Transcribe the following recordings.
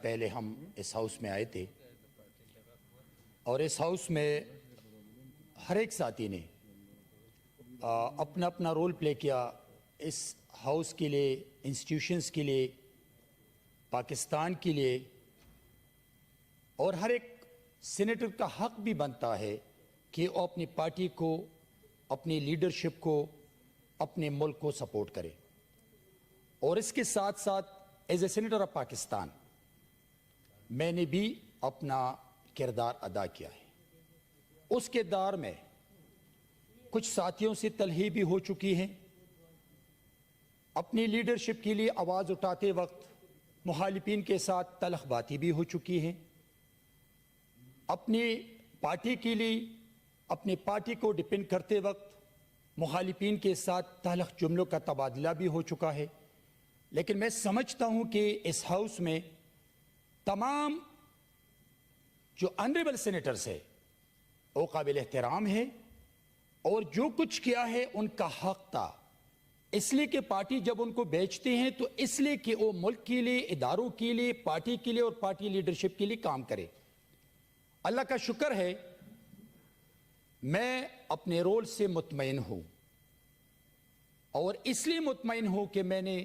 پہلے ہم اس ہاؤس میں آئے تھے اور اس ہاؤس میں ہر ایک ساتھی نے اپنا اپنا رول پلے کیا اس ہاؤس کے لیے، انسٹیٹیوشنز کے لیے، پاکستان کے لیے، اور ہر ایک سینیٹر کا حق بھی بنتا ہے کہ وہ اپنی پارٹی کو، اپنی لیڈرشپ کو، اپنے ملک کو سپورٹ کرے۔ اور اس کے ساتھ ساتھ as a senator of Pakistan میں نے بھی اپنا کردار ادا کیا ہے۔ اس کردار میں کچھ ساتھیوں سے تلہی بھی ہو چکی ہیں، اپنی لیڈرشپ کے لیے آواز اٹھاتے وقت مخالفین کے ساتھ تلخ باتیں بھی ہو چکی ہیں، اپنی پارٹی کے لیے، اپنی پارٹی کو ڈیپینڈ کرتے وقت مخالفین کے ساتھ تلخ جملوں کا تبادلہ بھی ہو چکا ہے۔ لیکن میں سمجھتا ہوں کہ اس ہاؤس میں تمام جو آنریبل سینیٹرز ہیں وہ قابل احترام ہے، اور جو کچھ کیا ہے ان کا حق تھا، اس لیے کہ پارٹی جب ان کو بیچتے ہیں تو اس لیے کہ وہ ملک کے لیے، اداروں کے لیے، پارٹی کے لیے اور پارٹی لیڈرشپ کے لیے کام کرے۔ اللہ کا شکر ہے میں اپنے رول سے مطمئن ہوں، اور اس لیے مطمئن ہوں کہ میں نے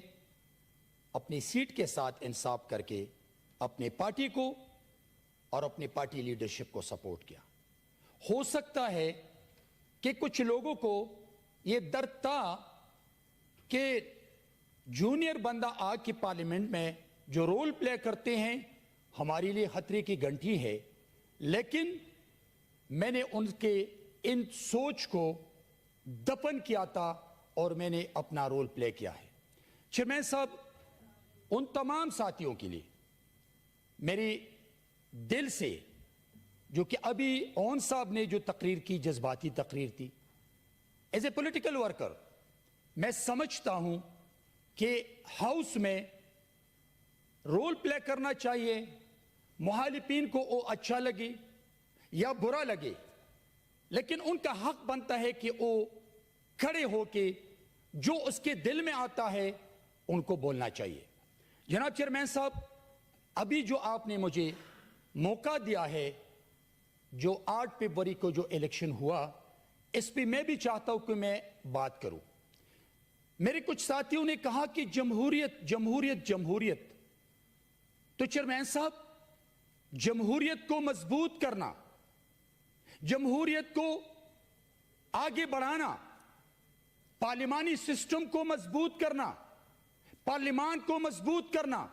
اپنی سیٹ کے ساتھ انصاف کر کے اپنے پارٹی کو اور اپنی پارٹی لیڈرشپ کو سپورٹ کیا۔ ہو سکتا ہے کہ کچھ لوگوں کو یہ درد تھا کہ جونیئر بندہ آ کے پارلیمنٹ میں جو رول پلے کرتے ہیں ہمارے لیے خطرے کی گھنٹی ہے، لیکن میں نے ان سوچ کو دفن کیا تھا اور میں نے اپنا رول پلے کیا ہے۔ چیئرمین صاحب، ان تمام ساتھیوں کے لیے میری دل سے، جو کہ ابھی اون صاحب نے جو تقریر کی، جذباتی تقریر تھی، ایز اے پولیٹیکل ورکر میں سمجھتا ہوں کہ ہاؤس میں رول پلے کرنا چاہیے، مخالفین کو وہ اچھا لگے یا برا لگے، لیکن ان کا حق بنتا ہے کہ وہ کھڑے ہو کے جو اس کے دل میں آتا ہے ان کو بولنا چاہیے۔ جناب چیئرمین صاحب، ابھی جو آپ نے مجھے موقع دیا ہے، جو 8 فروری کو جو الیکشن ہوا، اس پہ میں بھی چاہتا ہوں کہ میں بات کروں۔ میرے کچھ ساتھیوں نے کہا کہ جمہوریت جمہوریت جمہوریت، تو چیئرمین صاحب، جمہوریت کو مضبوط کرنا، جمہوریت کو آگے بڑھانا، پارلیمانی سسٹم کو مضبوط کرنا، پارلیمان کو مضبوط کرنا،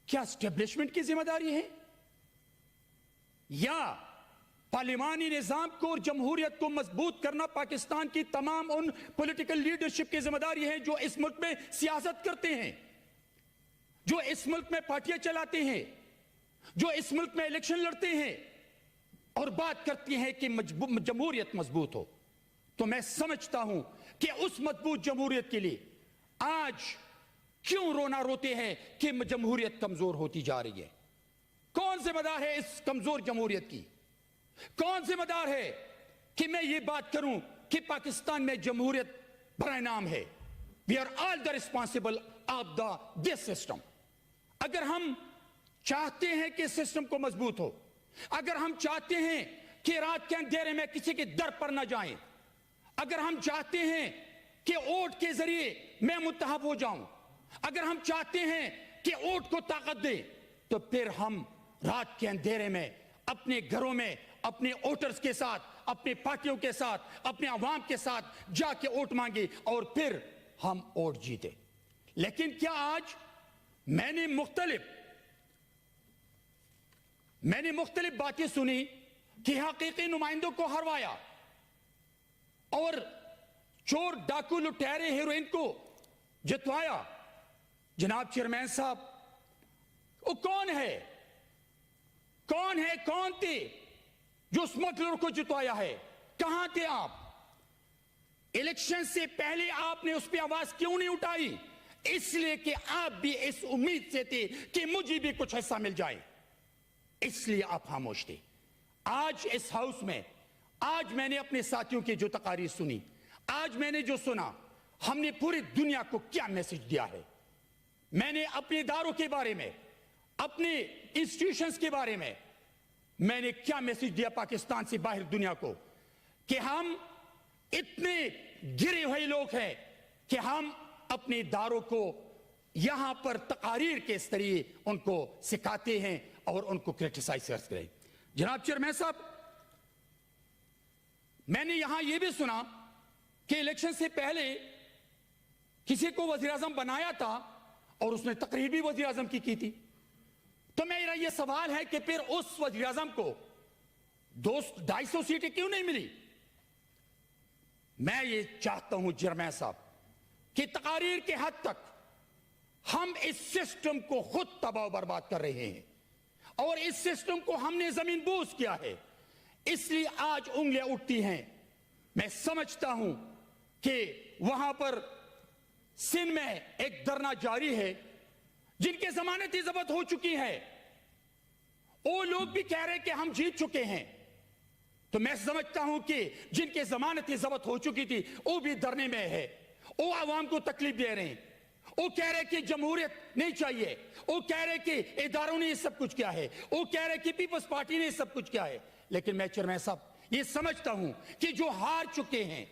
کیا اسٹیبلشمنٹ کی ذمہ داری ہے یا پارلیمانی نظام کو اور جمہوریت کو مضبوط کرنا پاکستان کی تمام ان پولیٹیکل لیڈرشپ کی ذمہ داری ہے جو اس ملک میں سیاست کرتے ہیں، جو اس ملک میں پارٹیاں چلاتے ہیں، جو اس ملک میں الیکشن لڑتے ہیں اور بات کرتی ہیں کہ جمہوریت مضبوط ہو؟ تو میں سمجھتا ہوں کہ اس مضبوط جمہوریت کے لیے آج کیوں رونا روتے ہیں کہ جمہوریت کمزور ہوتی جا رہی ہے؟ کون ذمہ دار ہے اس کمزور جمہوریت کی؟ کون ذمہ دار ہے کہ میں یہ بات کروں کہ پاکستان میں جمہوریت برائے نام ہے؟ We are all the responsible of this system۔ اگر ہم چاہتے ہیں کہ سسٹم کو مضبوط ہو، اگر ہم چاہتے ہیں کہ رات کے اندھیرے میں کسی کے در پر نہ جائیں، اگر ہم چاہتے ہیں کہ ووٹ کے ذریعے میں منتخب ہو جاؤں، اگر ہم چاہتے ہیں کہ ووٹ کو طاقت دیں، تو پھر ہم رات کے اندھیرے میں اپنے گھروں میں اپنے ووٹرز کے ساتھ، اپنے پارٹیوں کے ساتھ، اپنے عوام کے ساتھ جا کے ووٹ مانگے اور پھر ہم ووٹ جیتے۔ لیکن کیا آج میں نے مختلف باتیں سنی کہ حقیقی نمائندوں کو ہروایا اور چور ڈاکو لٹیرے ہیروئن کو جتوایا۔ جناب چیئرمین صاحب، وہ کون ہے؟ کون تھے جو اسمگلر کو جتوایا ہے؟ کہاں تھے آپ؟ الیکشن سے پہلے آپ نے اس پہ آواز کیوں نہیں اٹھائی؟ اس لیے کہ آپ بھی اس امید سے تھے کہ مجھے بھی کچھ حصہ مل جائے، اس لیے آپ خاموش تھے۔ آج اس ہاؤس میں، آج میں نے اپنے ساتھیوں کی جو تقاریر سنی، آج میں نے جو سنا، ہم نے پوری دنیا کو کیا میسج دیا ہے؟ میں نے اپنے اداروں کے بارے میں اپنے انسٹیٹیوشنز کے بارے میں نے کیا میسج دیا پاکستان سے باہر دنیا کو کہ ہم اتنے گرے ہوئے لوگ ہیں کہ ہم اپنے اداروں کو یہاں پر تقاریر کے ذریعے ان کو سکھاتے ہیں اور ان کو کرٹیسائز کرتے ہیں۔ جناب چیئرمین صاحب، میں نے یہاں یہ بھی سنا کہ الیکشن سے پہلے کسی کو وزیر اعظم بنایا تھا اور اس نے تقریر بھی وزیر اعظم کی تھی، تو میرا یہ سوال ہے کہ پھر اس وزیر اعظم کو 250 سیٹیں کیوں نہیں ملی؟ میں یہ چاہتا ہوں چیئرمین صاحب کہ تقاریر کے حد تک ہم اس سسٹم کو خود تباہ و برباد کر رہے ہیں اور اس سسٹم کو ہم نے زمین بوس کیا ہے، اس لیے آج انگلیاں اٹھتی ہیں۔ میں سمجھتا ہوں کہ وہاں پر سندھ میں ایک دھرنا جاری ہے، جن کے ضمانتیں ضبط ہو چکی ہیں، وہ لوگ بھی کہہ رہے کہ ہم جیت چکے ہیں، تو میں سمجھتا ہوں کہ جن کے ضمانتیں ضبط ہو چکی تھی وہ بھی دھرنے میں ہے، وہ عوام کو تکلیف دے رہے ہیں، وہ کہہ رہے کہ جمہوریت نہیں چاہیے، وہ کہہ رہے کہ اداروں نے یہ سب کچھ کیا ہے، وہ کہہ رہے کہ پیپلز پارٹی نے یہ سب کچھ کیا ہے۔ لیکن میں چیئرمین صاحب یہ سمجھتا ہوں کہ جو ہار چکے ہیں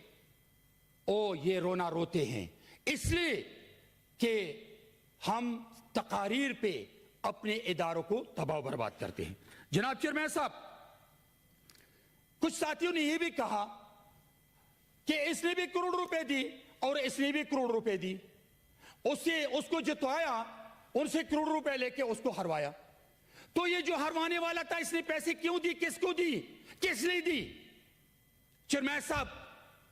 وہ یہ رونا روتے ہیں، اس لیے کہ ہم تقاریر پہ اپنے اداروں کو تباہ و برباد کرتے ہیں۔ جناب چیئرمین صاحب، کچھ ساتھیوں نے یہ بھی کہا کہ اس نے بھی کروڑ روپے دی اور اس نے بھی کروڑ روپے دی، اس کو جتوایا، ان سے کروڑ روپے لے کے اس کو ہروایا، تو یہ جو ہروانے والا تھا اس نے پیسے کیوں دی، کس کو دی، کس نے دی؟ چیئرمین صاحب،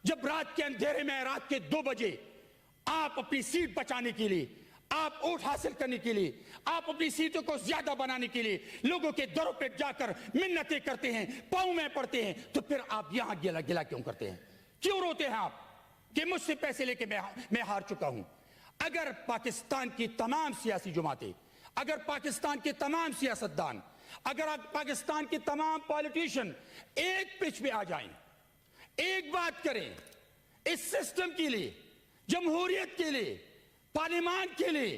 جب رات کے اندھیرے میں رات کے 2 بجے آپ اپنی سیٹ بچانے کے لیے، آپ ووٹ حاصل کرنے کے لیے، آپ اپنی سیٹوں کو زیادہ بنانے کے لیے لوگوں کے دروں پہ جا کر منتیں کرتے ہیں، پاؤں میں پڑتے ہیں، تو پھر آپ یہاں گلا کیوں کرتے ہیں؟ کیوں روتے ہیں آپ کہ مجھ سے پیسے لے کے میں ہار چکا ہوں؟ اگر پاکستان کی تمام سیاسی جماعتیں، اگر پاکستان کے تمام سیاستدان، اگر پاکستان کے تمام پالیٹیشن ایک پچ پہ آ جائیں، ایک بات کریں، اس سسٹم کے لیے، جمہوریت کے لیے، پارلیمان کے لیے،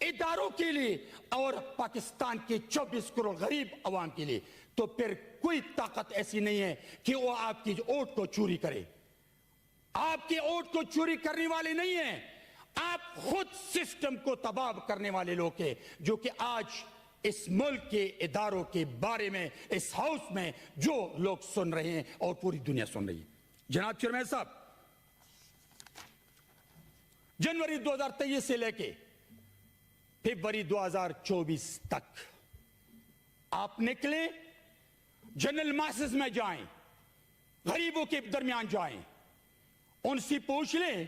اداروں کے لیے اور پاکستان کے 24 کروڑ غریب عوام کے لیے، تو پھر کوئی طاقت ایسی نہیں ہے کہ وہ آپ کی ووٹ کو چوری کرے۔ آپ کے ووٹ کو چوری کرنے والے نہیں ہیں، آپ خود سسٹم کو تباہ کرنے والے لوگ ہیں، جو کہ آج اس ملک کے اداروں کے بارے میں اس ہاؤس میں جو لوگ سن رہے ہیں اور پوری دنیا سن رہی ہے۔ جناب چیئرمین صاحب، جنوری 2023 سے لے کے فروری 2024 تک آپ نکلیں، جنرل ماسز میں جائیں، غریبوں کے درمیان جائیں، ان سے پوچھ لیں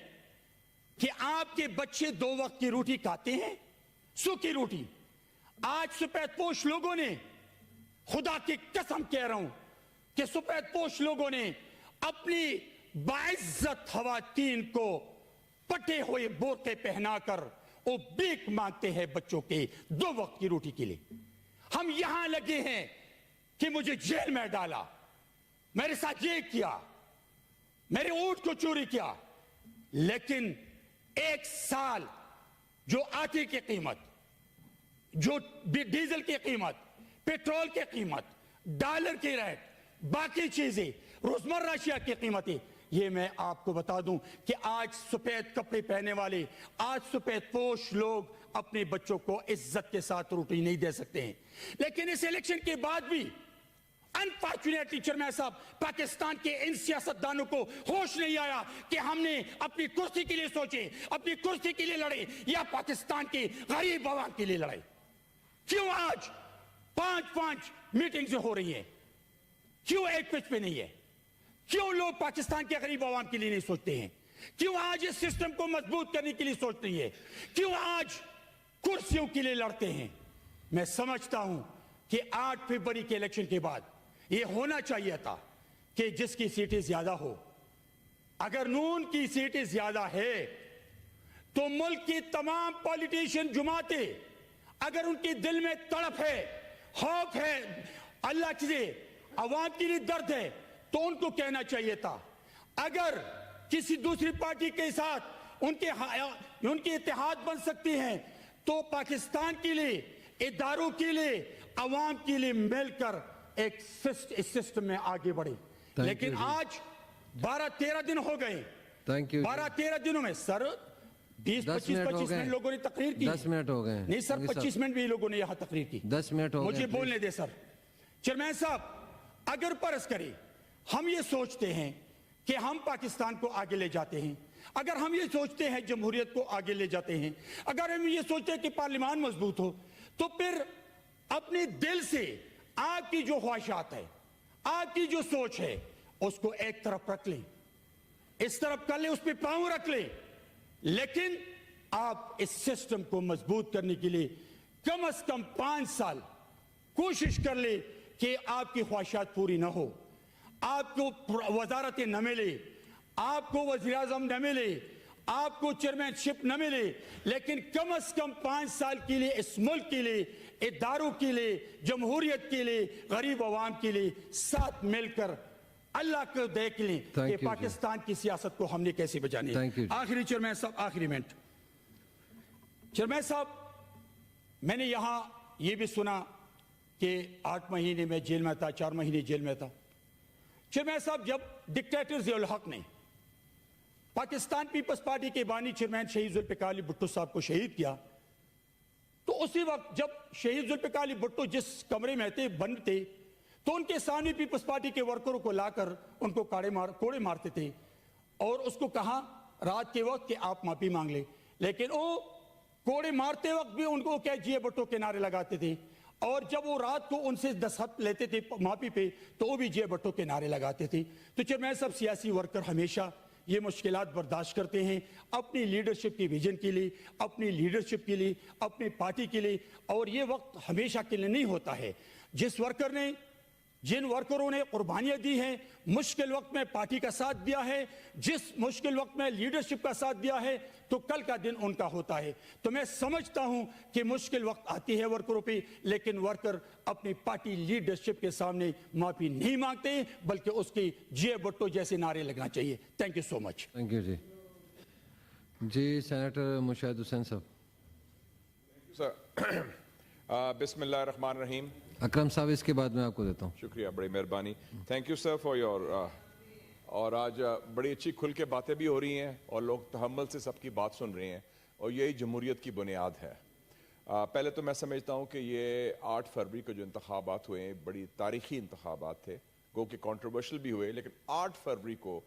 کہ آپ کے بچے 2 وقت کی روٹی کھاتے ہیں، سوکھی روٹی؟ آج سفید پوش لوگوں نے، خدا کی قسم کہہ رہا ہوں کہ سفید پوش لوگوں نے اپنی باعزت خواتین کو پٹے ہوئے بورقے پہنا کر وہ بھیک مانگتے ہیں بچوں کے 2 وقت کی روٹی کے لیے۔ ہم یہاں لگے ہیں کہ مجھے جیل میں ڈالا، میرے ساتھ یہ کیا، میرے ووٹ کو چوری کیا، لیکن 1 سال جو آٹے کی قیمت، جو ڈیزل کی قیمت، پیٹرول کی قیمت، ڈالر کی ریٹ، باقی چیزیں، روزمرہ اشیاء کی قیمتیں، یہ میں آپ کو بتا دوں کہ آج سفید کپڑے پہنے والے، آج سفید پوش لوگ اپنے بچوں کو عزت کے ساتھ روٹی نہیں دے سکتے ہیں۔ لیکن اس الیکشن کے بعد بھی انفارچونیٹلی چیئرمین صاحب، پاکستان کے ان سیاستدانوں کو ہوش نہیں آیا کہ ہم نے اپنی کرسی کے لیے سوچے، اپنی کرسی کے لیے لڑے یا پاکستان کے غریب عوام کے لیے لڑے۔ کیوں آج 5 میٹنگز ہو رہی ہیں؟ کیوں ایک پچ پہ نہیں ہے؟ کیوں لوگ پاکستان کے غریب عوام کے لیے نہیں سوچتے ہیں؟ کیوں آج اس سسٹم کو مضبوط کرنے کے لیے سوچ رہی ہے؟ کیوں آج کرسیوں کے لیے لڑتے ہیں؟ میں سمجھتا ہوں کہ 8 فروری کے الیکشن کے بعد یہ ہونا چاہیے تھا کہ جس کی سیٹیں زیادہ ہو، اگر نون کی سیٹیں زیادہ ہے تو ملک کی تمام پولیٹیشین جماعتیں، اگر ان کے دل میں تڑپ ہے، خوف ہے، اللہ کے عوام کے لیے درد ہے، تو ان کو کہنا چاہیے تھا۔ اگر کسی دوسری پارٹی کے ساتھ ان کے اتحاد بن سکتے ہیں تو پاکستان کے لیے اداروں کے لیے عوام کے لیے مل کر ایک سسٹم میں آگے بڑھے. لیکن آج 12-13 دن ہو گئے. 12-13 دنوں میں سر 20-25 منٹ لوگوں نے تقریر کی. 10 منٹ ہو گئے. نہیں سر 25 منٹ بھی لوگوں نے یہاں تقریر کی. 10 منٹ ہو گئے. مجھے بولنے دے سر. چیئرمین صاحب اگر فرض کریں ہم یہ سوچتے ہیں کہ ہم پاکستان کو آگے لے جاتے ہیں, اگر ہم یہ سوچتے ہیں جمہوریت کو آگے لے جاتے ہیں, اگر ہم یہ سوچتے ہیں کہ پارلیمان مضبوط ہو, تو پھر اپنے دل سے آپ کی جو خواہشات ہے, آپ کی جو سوچ ہے, اس کو ایک طرف رکھ لیں, اس طرف کر لیں, اس پہ پاؤں رکھ لیں. لیکن آپ اس سسٹم کو مضبوط کرنے کے لیے کم از کم 5 سال کوشش کر لیں کہ آپ کی خواہشات پوری نہ ہو, آپ کو وزارتیں نہ ملے, آپ کو وزیر اعظم نہ ملے, آپ کو چیئرمین شپ نہ ملے, لیکن کم از کم 5 سال کے لیے اس ملک کے لیے, اداروں کے لیے, جمہوریت کے لیے, غریب عوام کے لیے ساتھ مل کر اللہ کو دیکھ لیں کہ پاکستان کی سیاست کو ہم نے کیسے بچانے. آخری چیئرمین صاحب, آخری منٹ. چیئرمین صاحب میں نے یہاں یہ بھی سنا کہ 8 مہینے میں جیل میں تھا, 4 مہینے جیل میں تھا. چیئرمین صاحب جب ڈکٹیٹر ضیاء الحق نے پاکستان پیپلز پارٹی کے بانی چیئرمین شہید ذوالفقار علی بھٹو صاحب کو شہید کیا, تو اسی وقت جب شہید ذوالفقار علی بھٹو جس کمرے میں تھے, بند تھے, تو ان کے سامنے پیپلز پارٹی کے ورکروں کو لا کر ان کو کوڑے مارتے تھے اور اس کو کہا رات کے وقت کہ آپ معافی مانگ لیں. لیکن وہ کوڑے مارتے وقت بھی ان کو کیا جی بھٹو کے نعرے لگاتے تھے, اور جب وہ رات کو ان سے دستخط لیتے تھے معافی پہ تو وہ بھی جے بھٹو کے نعرے لگاتے تھے. تو چیئرمین صاحب سیاسی ورکر ہمیشہ یہ مشکلات برداشت کرتے ہیں اپنی لیڈرشپ کی ویژن کے لیے, اپنی لیڈرشپ کے لیے, اپنی پارٹی کے لیے, اور یہ وقت ہمیشہ کے لیے نہیں ہوتا ہے. جن ورکروں نے قربانیاں دی ہیں, مشکل وقت میں پارٹی کا ساتھ دیا ہے, جس مشکل وقت میں لیڈرشپ کا ساتھ دیا ہے, تو کل کا دن ان کا ہوتا ہے. تو میں سمجھتا ہوں کہ مشکل وقت آتی ہے ورکروں پہ, لیکن ورکر اپنی پارٹی لیڈرشپ کے سامنے معافی نہیں مانگتے ہیں, بلکہ اس کی جے بھٹو جیسے نعرے لگنا چاہیے. Thank you so much. Thank you جی. سینیٹر مشاہد حسین صاحب. بسم اللہ الرحمن الرحیم. اکرم صاحب اس کے بعد میں آپ کو دیتا ہوں. شکریہ, بڑی مہربانی. Thank you sir for your. اور آج بڑی اچھی کھل کے باتیں بھی ہو رہی ہیں اور لوگ تحمل سے سب کی بات سن رہے ہیں, اور یہی جمہوریت کی بنیاد ہے. پہلے تو میں سمجھتا ہوں کہ یہ 8 فروری کو جو انتخابات ہوئے ہیں بڑی تاریخی انتخابات تھے, گو کہ کنٹروورشل بھی ہوئے, لیکن 8 فروری کو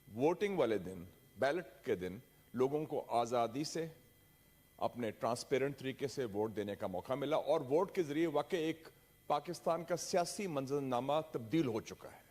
ووٹنگ والے دن, بیلٹ کے دن, لوگوں کو آزادی سے اپنے ٹرانسپیرنٹ طریقے سے ووٹ دینے کا موقع ملا, اور ووٹ کے ذریعے واقعی ایک پاکستان کا سیاسی منظرنامہ تبدیل ہو چکا ہے.